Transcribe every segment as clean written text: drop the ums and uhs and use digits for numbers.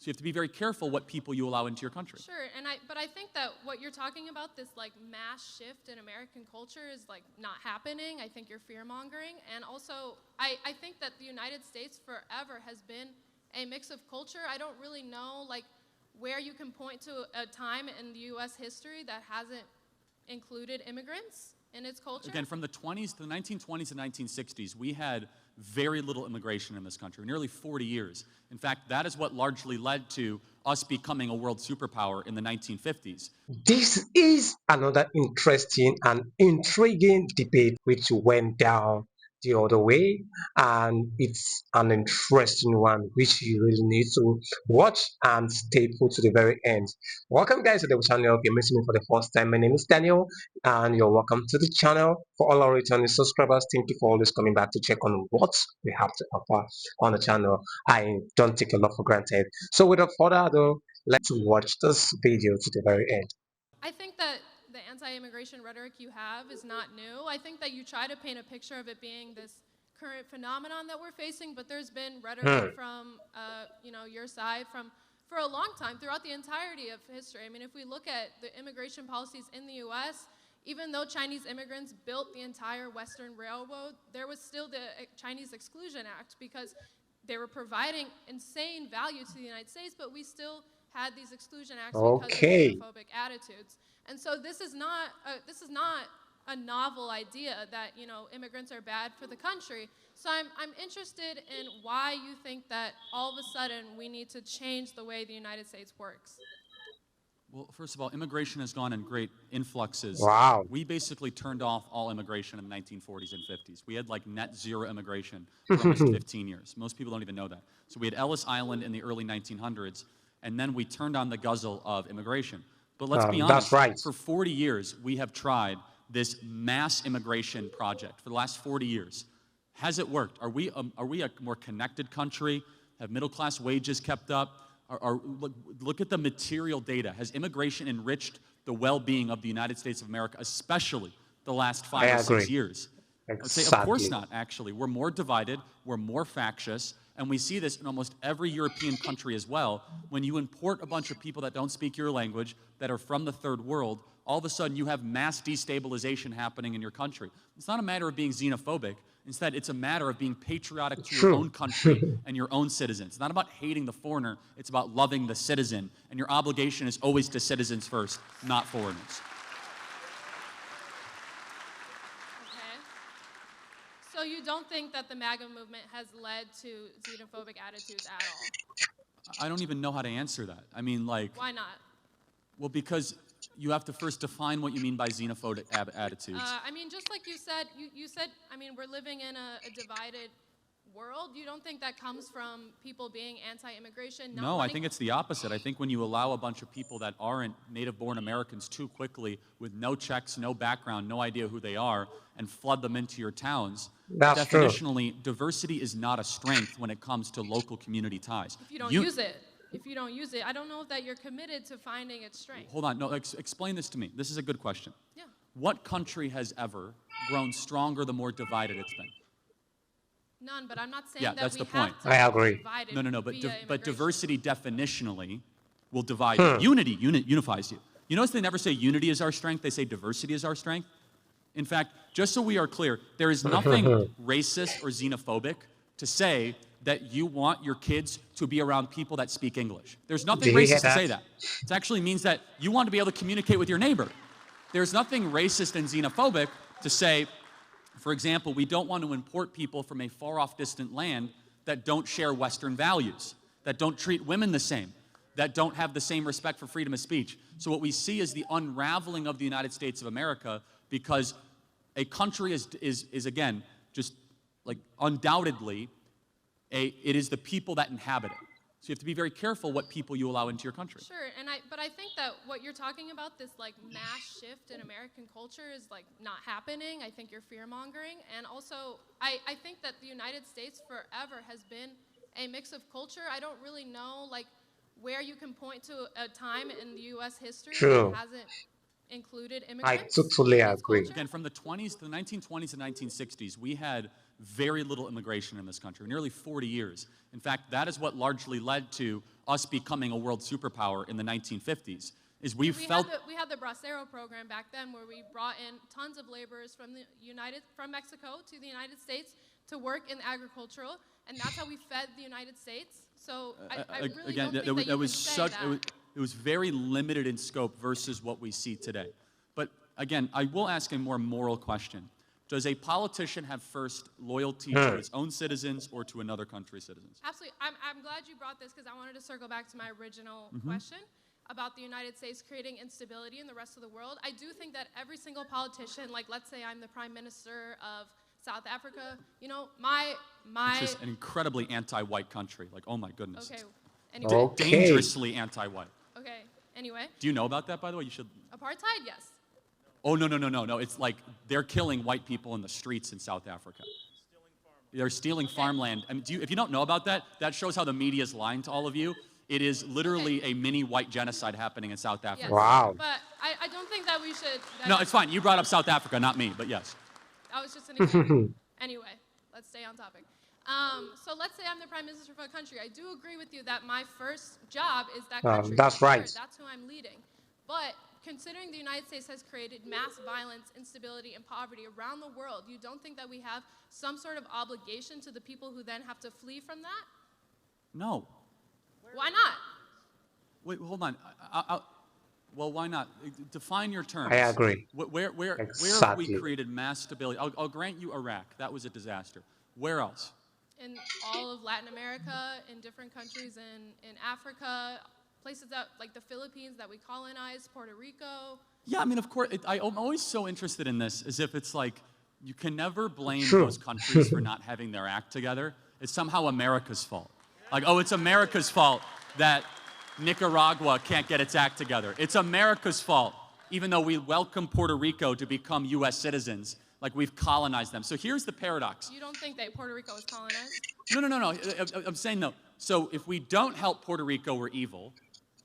So you have to be very careful what people you allow into your country. Sure, but I think that what you're talking about, this like mass shift in American culture, is like not happening. I think you're fear-mongering, and also I think that the United States forever has been a mix of culture. I don't really know like where you can point to a time in the U.S. history that hasn't included immigrants in its culture. Again, from the 20s to the 1920s and 1960s, we had very little immigration in this country, nearly 40 years. In fact, that is what largely led to us becoming a world superpower in the 1950s. This is another interesting and intriguing debate which went down the other way, and it's an interesting one which you really need to watch and stay put to the very end. Welcome guys to the channel. If you're missing me for the first time, my name is Daniel and you're welcome to the channel. For all our returning subscribers, thank you for always coming back to check on what we have to offer on the channel. I don't take a lot for granted. So without further ado, let's watch this video to the very end. I think that the anti-immigration rhetoric you have is not new. I think that you try to paint a picture of it being this current phenomenon that we're facing, but there's been rhetoric from your side for a long time, throughout the entirety of history. I mean, if we look at the immigration policies in the U.S., even though Chinese immigrants built the entire Western Railroad, there was still the Chinese Exclusion Act because they were providing insane value to the United States, but we still had these exclusion acts because of xenophobic attitudes. And so this is not a novel idea that immigrants are bad for the country. So I'm interested in why you think that all of a sudden we need to change the way the United States works. Well, first of all, immigration has gone in great influxes. Wow. We basically turned off all immigration in the 1940s and 50s. We had like net zero immigration for almost 15 years. Most people don't even know that. So we had Ellis Island in the early 1900s, and then we turned on the guzzle of immigration. But let's be honest, that's right. For 40 years, we have tried this mass immigration project for the last 40 years. Has it worked? Are we a more connected country? Have middle-class wages kept up? Look at the material data. Has immigration enriched the well-being of the United States of America, especially the last 5 or 6 years? Exactly. I would say, of course not, actually. We're more divided, we're more factious, and we see this in almost every European country as well. When you import a bunch of people that don't speak your language, that are from the third world, all of a sudden you have mass destabilization happening in your country. It's not a matter of being xenophobic. Instead, it's a matter of being patriotic to your own country and your own citizens. It's not about hating the foreigner, it's about loving the citizen. And your obligation is always to citizens first, not foreigners. Okay. So you don't think that the MAGA movement has led to xenophobic attitudes at all? I don't even know how to answer that. I mean, like... Why not? Well, because you have to first define what you mean by xenophobic attitudes. I mean, just like you said, I mean, we're living in a divided world. You don't think that comes from people being anti-immigration? No, I think it's the opposite. I think when you allow a bunch of people that aren't native-born Americans too quickly, with no checks, no background, no idea who they are, and flood them into your towns, definitionally, diversity is not a strength when it comes to local community ties. If you don't use it. If you don't use it, I don't know that you're committed to finding its strength. Hold on, no, explain this to me. This is a good question. Yeah. What country has ever grown stronger the more divided it's been? None, but I'm not saying that that's we the point. have to I agree. divide it. No, but diversity definitionally will divide you. Unity unifies you. You notice they never say unity is our strength, they say diversity is our strength. In fact, just so we are clear, there is nothing racist or xenophobic to say that you want your kids to be around people that speak English. There's nothing racist to say that. It actually means that you want to be able to communicate with your neighbor. There's nothing racist and xenophobic to say, for example, we don't want to import people from a far-off distant land that don't share Western values, that don't treat women the same, that don't have the same respect for freedom of speech. So what we see is the unraveling of the United States of America, because a country is again, just like undoubtedly, it is the people that inhabit it. So you have to be very careful what people you allow into your country. Sure, but I think that what you're talking about, this like mass shift in American culture, is like not happening. I think you're fear-mongering. And also, I think that the United States forever has been a mix of culture. I don't really know like where you can point to a time in the U.S. history that hasn't included immigrants. I totally agree. Again, from the 20s to the 1920s and 1960s, we had very little immigration in this country, nearly 40 years. In fact, that is what largely led to us becoming a world superpower in the 1950s. Is we felt we had the Bracero program back then, where we brought in tons of laborers from Mexico to the United States to work in agricultural, and that's how we fed the United States. So I really again, don't think that you was can say that. it was very limited in scope versus what we see today. But again, I will ask a more moral question. Does a politician have first loyalty to his own citizens or to another country's citizens? Absolutely. I'm glad you brought this, because I wanted to circle back to my original question about the United States creating instability in the rest of the world. I do think that every single politician, like let's say I'm the Prime Minister of South Africa, you know, It's just an incredibly anti-white country. Like, oh my goodness. Okay. Anyway. Okay. Dangerously anti-white. Okay. Anyway. Do you know about that, by the way? You should. Apartheid, yes. Oh, no. It's like they're killing white people in the streets in South Africa. They're stealing farmland. I mean, if you don't know about that, that shows how the media is lying to all of you. It is literally a mini white genocide happening in South Africa. Yes. Wow. But I don't think that we should. No, it's fine. You brought up South Africa, not me, but yes. That was just an example. Anyway, let's stay on topic. So let's say I'm the Prime Minister of a country. I do agree with you that my first job is that country. That's right. That's who I'm leading. But considering the United States has created mass violence, instability, and poverty around the world, you don't think that we have some sort of obligation to the people who then have to flee from that? No. Why not? Wait, hold on. Well, why not? Define your terms. I agree. Where have Exactly. we created mass stability? I'll grant you Iraq. That was a disaster. Where else? In all of Latin America, in different countries in Africa, places that, like the Philippines that we colonized, Puerto Rico. Yeah, I mean, of course. I'm always so interested in this, as if it's like you can never blame True. those countries for not having their act together. It's somehow America's fault. Like, oh, it's America's fault that Nicaragua can't get its act together. It's America's fault, even though we welcome Puerto Rico to become U.S. citizens, like we've colonized them. So here's the paradox. You don't think that Puerto Rico was colonized? No. I'm saying no. So if we don't help Puerto Rico, we're evil.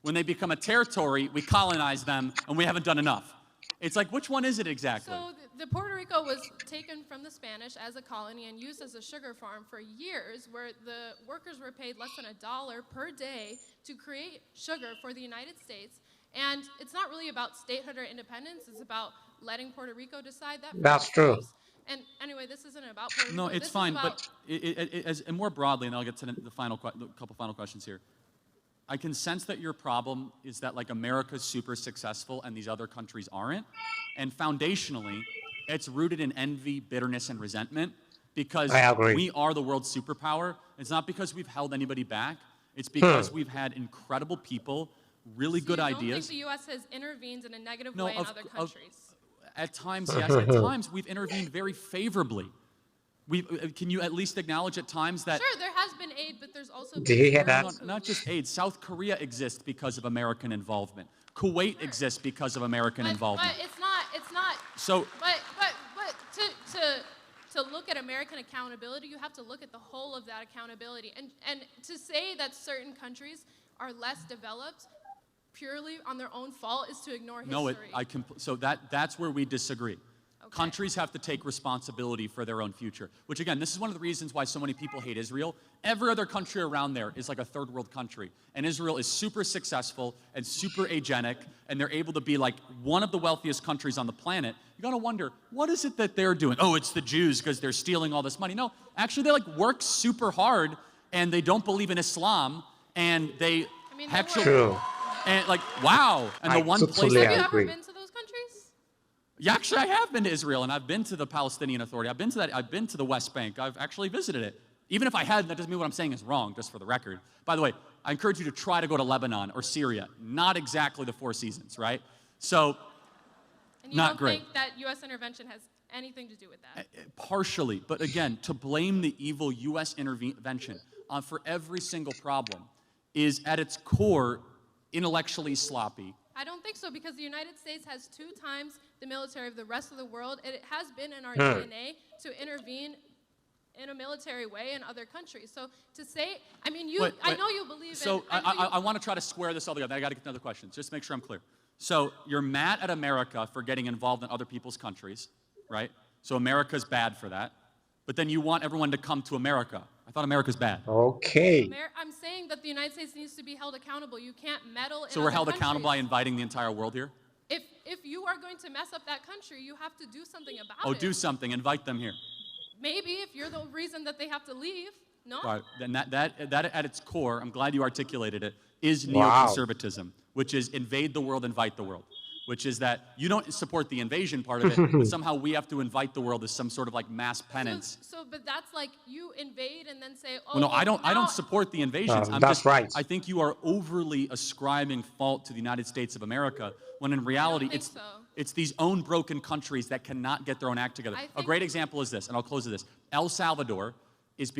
When they become a territory, we colonize them, and we haven't done enough. It's like, which one is it exactly? So the Puerto Rico was taken from the Spanish as a colony and used as a sugar farm for years, where the workers were paid less than $1 per day to create sugar for the United States. And it's not really about statehood or independence. It's about letting Puerto Rico decide that. That's true. themselves. And anyway, this isn't about Puerto Rico. No, it's This is fine, about- but and more broadly, and I'll get to the couple final questions here. I can sense that your problem is that like America's super successful and these other countries aren't. And foundationally, it's rooted in envy, bitterness, and resentment because I agree. we are the world's superpower. It's not because we've held anybody back. It's because we've had incredible people, really good you ideas. don't think the U.S. has intervened in a negative way in other countries? At times, yes. At times, we've intervened very favorably. Can you at least acknowledge at times that Sure, there has been aid, but there's also been Do you hear that? terrorists not just aid, South Korea exists because of American involvement. Kuwait exists because of American involvement. But it's not. So But to look at American accountability, you have to look at the whole of that accountability. And to say that certain countries are less developed purely on their own fault is to ignore history. so that's where we disagree. Countries have to take responsibility for their own future, which again, this is one of the reasons why so many people hate Israel. Every other country around there is like a third world country, and Israel is super successful and super agenic, and they're able to be like one of the wealthiest countries on the planet. You gotta wonder, what is it that they're doing? Oh, it's the Jews because they're stealing all this money. No, actually they like work super hard, and they don't believe in Islam, and they actually, True. and like, wow. And the I one totally place Have that you ever agree. been to those countries? yeah, actually, I have been to Israel, and I've been to the Palestinian Authority. I've been to the West Bank. I've actually visited it. Even if I hadn't, that doesn't mean what I'm saying is wrong, just for the record. By the way, I encourage you to try to go to Lebanon or Syria. Not exactly the Four Seasons, right? So, And you not don't great. think that U.S. intervention has anything to do with that? Partially, but again, to blame the evil U.S. intervention for every single problem is, at its core, intellectually sloppy. I don't think so, because the United States has 2 times the military of the rest of the world, and it has been in our DNA to intervene in a military way in other countries. So to say, I mean, I know you believe so in... I want to try to square this all together. I got to get to another question, just to make sure I'm clear. So you're mad at America for getting involved in other people's countries, right? So America's bad for that. But then you want everyone to come to America. I thought America's bad. Okay. I'm saying that the United States needs to be held accountable. You can't meddle in So we're other held accountable by countries. inviting the entire world here? If you are going to mess up that country, you have to do something about Oh, it. do something. Invite them here. Maybe if you're the reason that they have to leave. No? All right. Then that at its core, I'm glad you articulated it, is Wow. neoconservatism, which is invade the world, invite the world. Which is that you don't support the invasion part of it, but somehow we have to invite the world as some sort of like mass penance. But that's like you invade and then say, oh, Well, no, I don't now- support the invasions. That's right. I think you are overly ascribing fault to the United States of America when in reality think it's so. it's these own broken countries that cannot get their own act together. I A think- great example is this, and I'll close with this. El Salvador is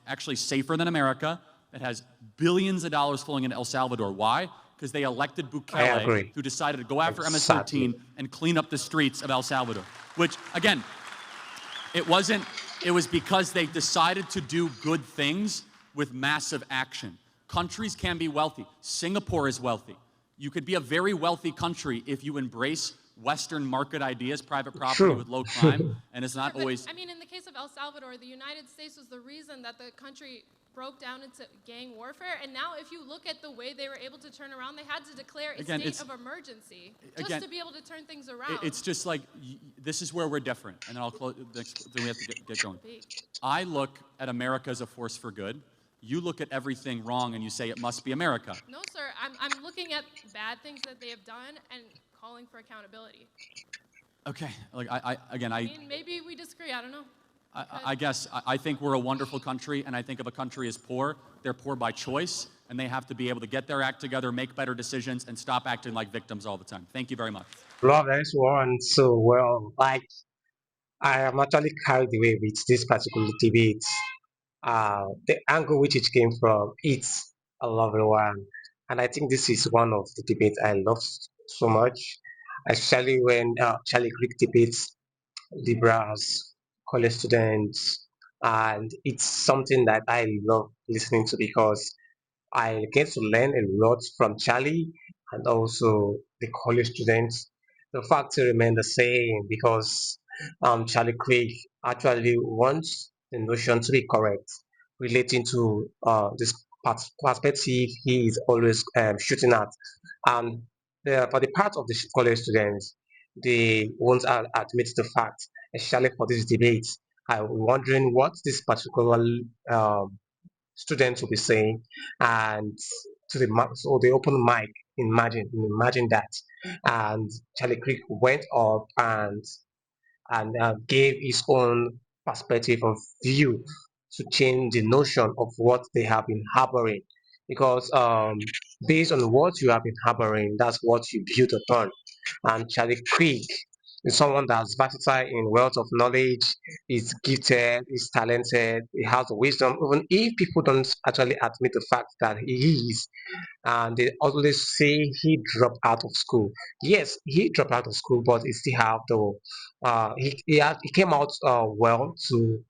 actually safer than America. It has billions of dollars flowing into El Salvador. Why? Because they elected I Bukele, agree. who decided to go after Exactly. MS-13 and clean up the streets of El Salvador. Which, again, it was because they decided to do good things with massive action. Countries can be wealthy. Singapore is wealthy. You could be a very wealthy country if you embrace Western market ideas, private property True. with low crime, and it's not But, always. I mean, in the case of El Salvador, the United States was the reason that the country broke down into gang warfare. And now, if you look at the way they were able to turn around, they had to declare a Again, state it's- of emergency again, just to be able to turn things around. It's just like this is where we're different, and then I'll close. Then we have to get going. I look at America as a force for good. You look at everything wrong and you say it must be America. No, sir. I'm looking at bad things that they have done and calling for accountability. Okay, like I mean, maybe we disagree. I don't know. I guess I think we're a wonderful country, and I think if a country is poor, they're poor by choice, and they have to be able to get their act together, make better decisions, and stop acting like victims all the time. Thank you very much. Love this one so well. Like, I am actually carried away with this particular debate. The angle which it came from, it's a lovely one. And I think this is one of the debates I love so much, especially when Charlie Creek debates liberals, college students, and it's something that I love listening to because I get to learn a lot from Charlie and also the college students. The facts remain the same because Charlie Craig actually wants the notion to be correct relating to this perspective he is always shooting at. And for the part of the college students, they won't admit the fact, especially for this debate. I'm wondering what this particular um, students will be saying, and to so the open mic. Imagine that, and Charlie Creek went up and gave his own perspective of view to change the notion of what they have been harboring. Because based on what you have been harboring, that's what you build upon. And Charlie Creek is someone that's versatile in wealth of knowledge, is gifted, is talented, he has wisdom, even if people don't actually admit the fact that he is. And they always say he dropped out of school. Yes, he dropped out of school, but he still have the he came out well to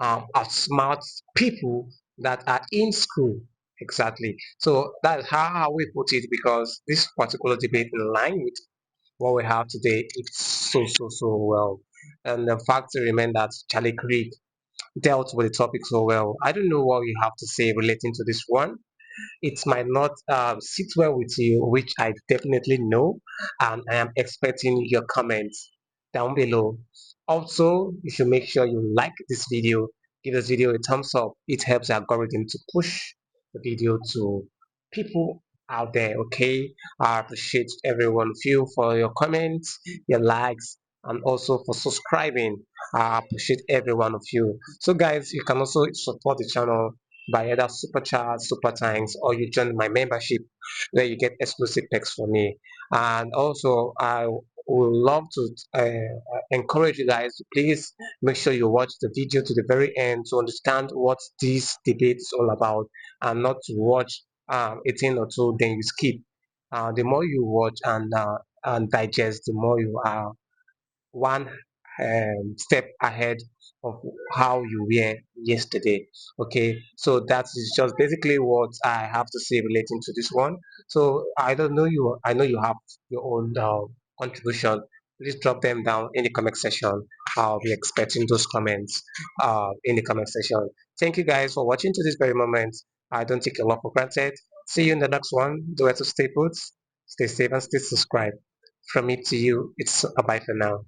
outsmart people that are in school. Exactly. So that's how we put it because this particular debate in line with what we have today, it's so well. And the fact remains that Charlie Creek dealt with the topic so well. I don't know what you have to say relating to this one. It might not sit well with you, which I definitely know, and I am expecting your comments down below. Also, you should make sure you like this video, give this video a thumbs up. It helps the algorithm to push the video to people out there. Okay, I appreciate everyone of you for your comments, your likes, and also for subscribing. I appreciate every one of you. So, guys, you can also support the channel by either super chat, super thanks, or you join my membership where you get exclusive perks from me. And also, I would love to encourage you guys to please make sure you watch the video to the very end to understand what this debate is all about, and not to watch 18 or two then you skip. The more you watch and digest, the more you are one step ahead of how you were yesterday. Okay, so that is just basically what I have to say relating to this one. So I don't know you. I know you have your own contribution. Please drop them down in the comment section. I'll be expecting those comments in the comment section. Thank you guys for watching to this very moment. I don't take a lot for granted. See you in the next one. Do it to stay put, stay safe, and stay subscribed. From me to you, it's a bye for now.